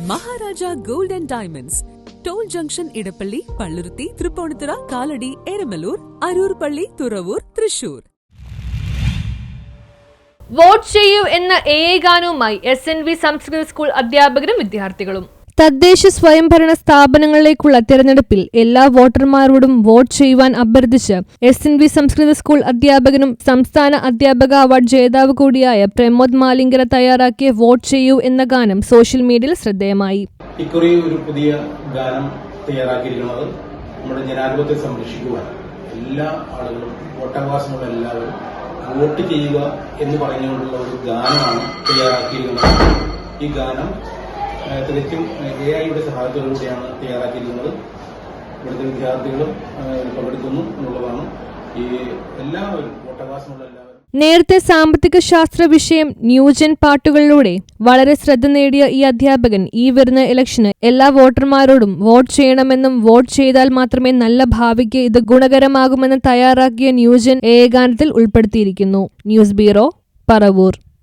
Maharaja gold and diamonds, toll junction, Edappally, Palluruthy, Tripunithura, Kalady, Eramalloor, Aroor Palli, Thuravoor, Thrissur. Vote ചെയ്യൂ എന്ന ഗാനവുമായി SNV സംസ്കൃത സ്കൂൾ അധ്യാപകരും വിദ്യാർത്ഥികളും. തദ്ദേശ സ്വയംഭരണ സ്ഥാപനങ്ങളിലേക്കുള്ള തെരഞ്ഞെടുപ്പിൽ എല്ലാ വോട്ടർമാരോടും വോട്ട് ചെയ്യുവാൻ അഭ്യർത്ഥിച്ച് SNV സംസ്കൃത സ്കൂൾ അധ്യാപകനും സംസ്ഥാന അധ്യാപക അവാർഡ് ജേതാവ് കൂടിയായ പ്രമോദ് മാലിങ്കര തയ്യാറാക്കിയ വോട്ട് ചെയ്യൂ എന്ന ഗാനം സോഷ്യൽ മീഡിയയിൽ ശ്രദ്ധേയമായി. ഇക്കുറി ഒരു പുതിയ ഗാനം തയ്യാറാക്കിയിരിക്കുന്നത് നമ്മുടെ ജനാധിപത്യത്തെ സംരക്ഷിക്കുവാൻ എല്ലാ ആളുകളും വോട്ടവകാശമുള്ള എല്ലാവരും വോട്ട് ചെയ്യുക എന്ന് പറഞ്ഞുകൊണ്ടുള്ള ഒരു ഗാനമാണ് തയ്യാറാക്കിയിരിക്കുന്നത്. ഈ ഗാനം തികച്ചും AI-യുടെ സഹായത്തോടുകൂടിയാണ് തയ്യാറാക്കിയിരിക്കുന്നത്. ഇവിടുത്തെ വിദ്യാർത്ഥികളും പങ്കെടുക്കുന്നു എന്നുള്ളതാണ്. ഈ എല്ലാവരും വോട്ടവകാശമുള്ള എല്ലാവരും. നേരത്തെ സാമ്പത്തിക ശാസ്ത്ര വിഷയം ന്യൂജൻ പാട്ടുകളിലൂടെ വളരെ ശ്രദ്ധ നേടിയ ഈ അധ്യാപകൻ ഈ വരുന്ന ഇലക്ഷന് എല്ലാ വോട്ടർമാരോടും വോട്ട് ചെയ്യണമെന്നും വോട്ട് ചെയ്താൽ മാത്രമേ നല്ല ഭാവിക്ക് ഇത് ഗുണകരമാകുമെന്ന് തയ്യാറാക്കിയ ന്യൂജൻ ഗാനത്തിൽ ഉൾപ്പെടുത്തിയിരിക്കുന്നു. News bureau, Paravur.